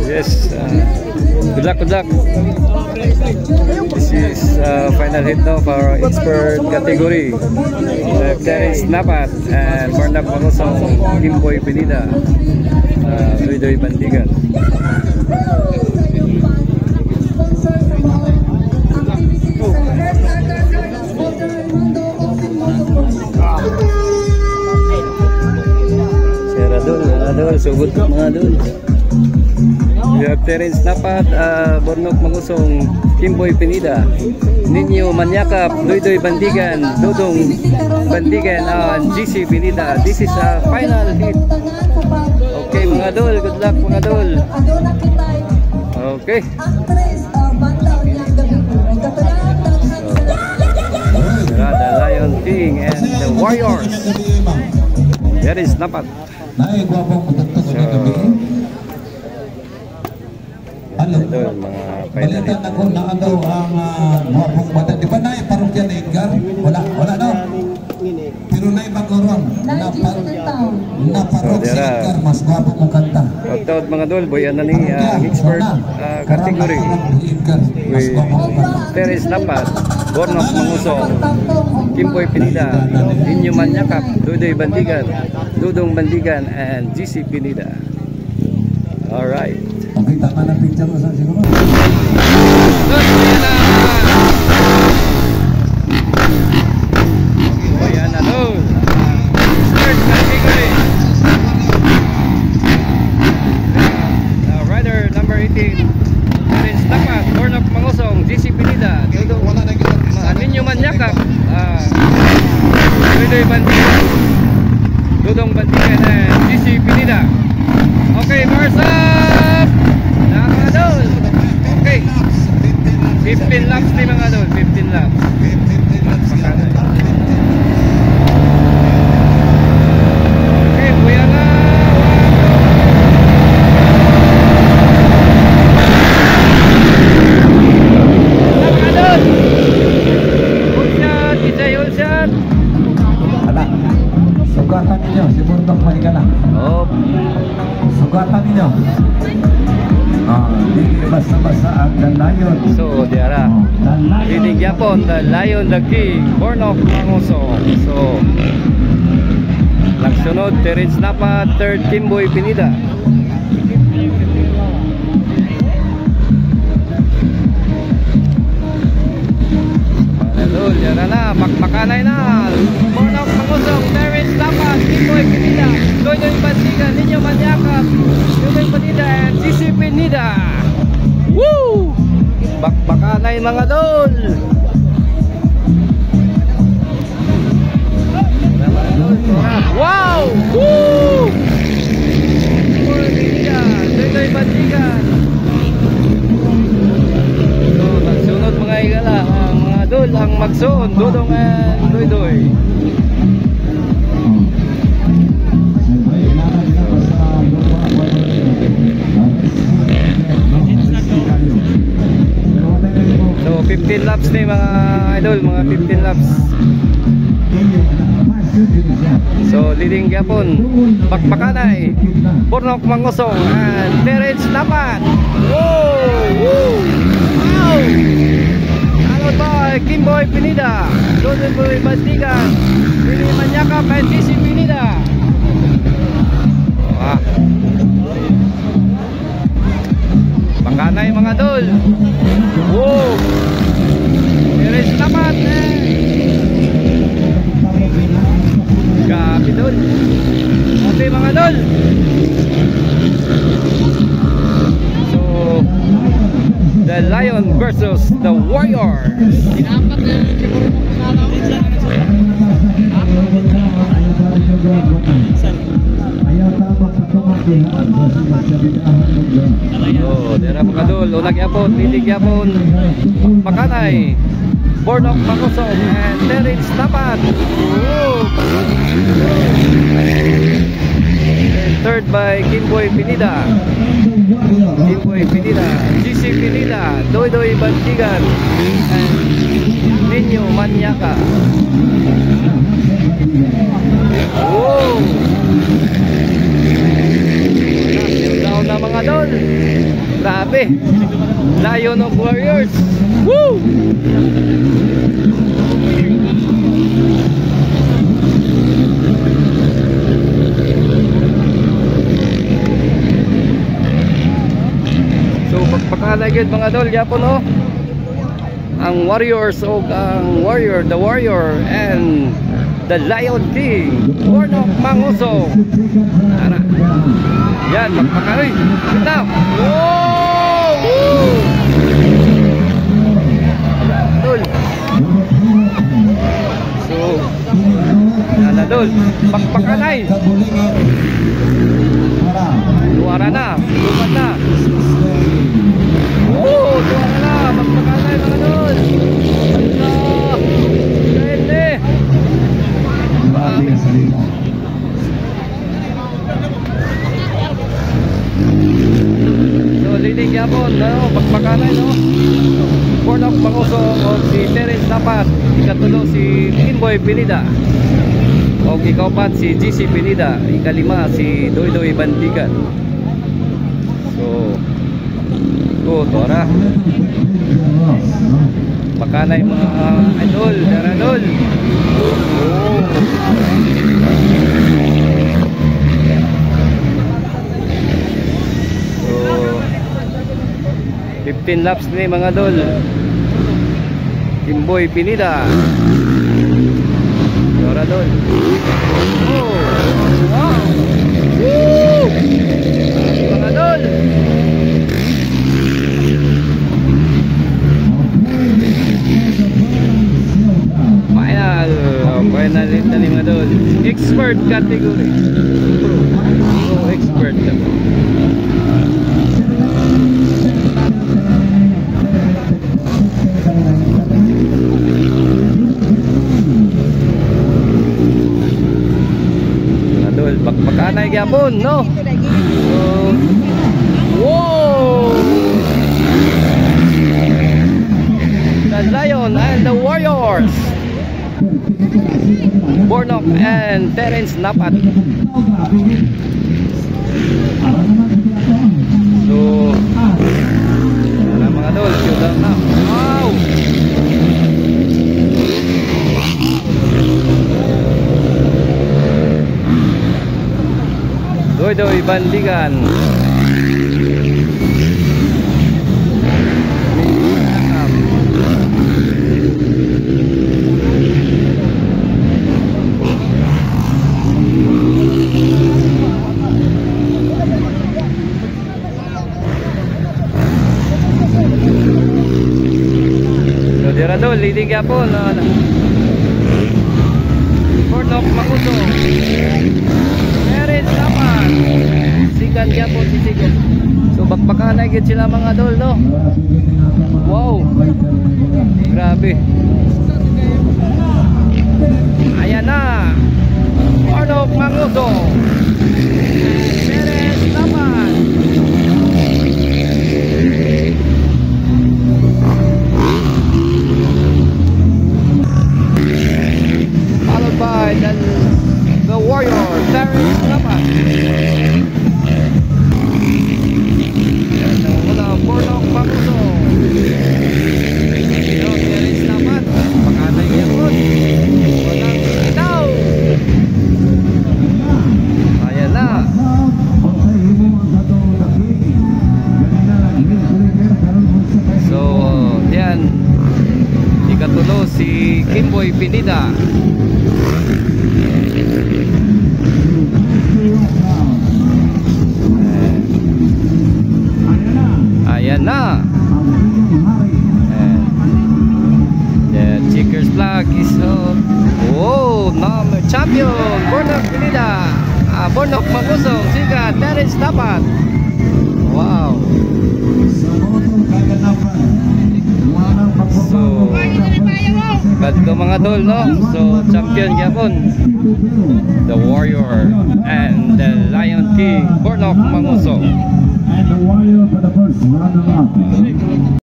Yes, good luck, good luck. This is final hit now for expert category. Terence Napat and Barnap Marosong, Kimboy Pinida, Doy Bandigan. Adol, sugot mga adol. We have Terence Napat, Bornok Mangusong, Kimboy Pinida, Ninyo Manyakap, Doy Bandigan, Dodong Bandigan, and GC Pinida. This is a final hit. Okay mga adol, good luck mga adol. Okay. The Lion King and the Warriors. There is Napat. Ito mga balita na kung naagaw ang muwapong bata. Di ba na yung parokya na Edgar? Wala daw. Pero na yung bagoron na parokya na Edgar, mas guwapo mong kanta. Pagtawad mga dol, boyan na ni expert category with Terence Napat, Bornok Mangusong, Kimboy Pinida, Ninyo Manyakap, Doy Bandigan, Dudong Bandigan, and GC Pinida. Alright. Okay, tama na picture mo sa siguro. Boyan na dol. Expert category. Rider number 18, Terence Napat, Bornok Mangusong, GC Pinida, Ninyo Manyakap, Doy Bandigan, Dudong Bandigan, and GC Pinida. Okay, bars up! Nakakadol! Okay, 15 laps ni mga dol, 15 laps. Okay, buya na! Nakakadol! Ulshot, DJ Ulshot! Anak, sugatan ninyo, si Bundok Malika na. Oh. Sugatan ninyo. Hindi basta-basta ang The Lion. So, diara. Leading Yapon, The Lion, The King, Bornok Mangusong. So, nagsunod, Terence Napat, third Kimboy Pinida. Panalol, diara na, makmakanay na. Bornok Mangusong, Terence Napat, Kimboy Pinida, Doy Bandigan, Ninyo Manyakap, Doy Bandigan, and GC Pinida. Woo! Bakbakanay mga dol. Wow! Woo! Kimboy Pinida, Doy Bandigan. So, nagsunod mga igala, ang mga dol ang magsuon, Dudong and Doy. So 15 laps ni mga idol, mga 15 laps. So leading Yapon, Bakbakanay, Bornok Mangusong, and Terence Napat. Whoa! Wow! Followed by Kimboy Pinida, Doy Bandigan, Ninyo Manyakap, and GC Pinida. Bakanay mga dol. Wow! Terence Napat Gabi dol. Okay mga dol. So The Lion versus the Warriors. Oh, dira mga dol, unag yapon, lilig yapon, Bakanay, Bornok Mangusong, and Terence Napat. Third by Kimboy Pinida, GC Pinida, Doy Bandigan, and Ninyo Manyaka. Down na mga dol. Grabe. Lion of Warriors. Woo! So pagpakalay gyud mga dol yapon oh. Ang Warriors o ang Warrior, the Warrior and the Lion King, Bornok Manguso. Tara. Yan, magpakaroy. Ito. Wow! Woo! Dol. So, yan na dol. Magpakalay. Luara na. Lumat na. Oh, luara na. Magpakalay mga dol. Allah. Ganda. So, leading yapon, no? Magpakalay, no? Bornok Manguso o si Terence Napat. Ikatulo si Kimboy Pinida. O ikaupat si GC Pinida. Ikalima si Doydoy Bandigan. So, tora. Pakalay mga idol, daradol. Oh. So 15 laps ni mga dol. Kimboy Pinida. Daradol. Oh. Wow. Woo! Mga dol. Final na ni mga dol. Expert category. Oh, expert. Mga dol, bakbakanay gyapon, no? So, wow! The Lion and the Warriors. Bornok and Terence Napat. So, wala mga dol, shoot na. Wow! Doydoy Bandigan. Diradol, leading yapon. Bornok Manguso. Terence Napat. Sigan yapon si Sigan. So bakbakanay gid sila mga dol, no? Wow. Grabe. Ayan na. Bornok Manguso. Terence Napat. By the Warrior, Terence Napat. Wala, Bornok Manguso. Terence Napat. Pakatay niya po. Walang itaw. Ayan na. So, yan. Ikatulo si Kimboy Pinida. Ayan na. The checkers flag is up. Oh, number champion Bornok Pinida. Bornok Manguso. Siga Terence Napat. Wow. So, kadto mga dol, no? So, champion gyapon. The Warrior and the Lion King Bornok Manguso. And the Warrior for the first runner-up.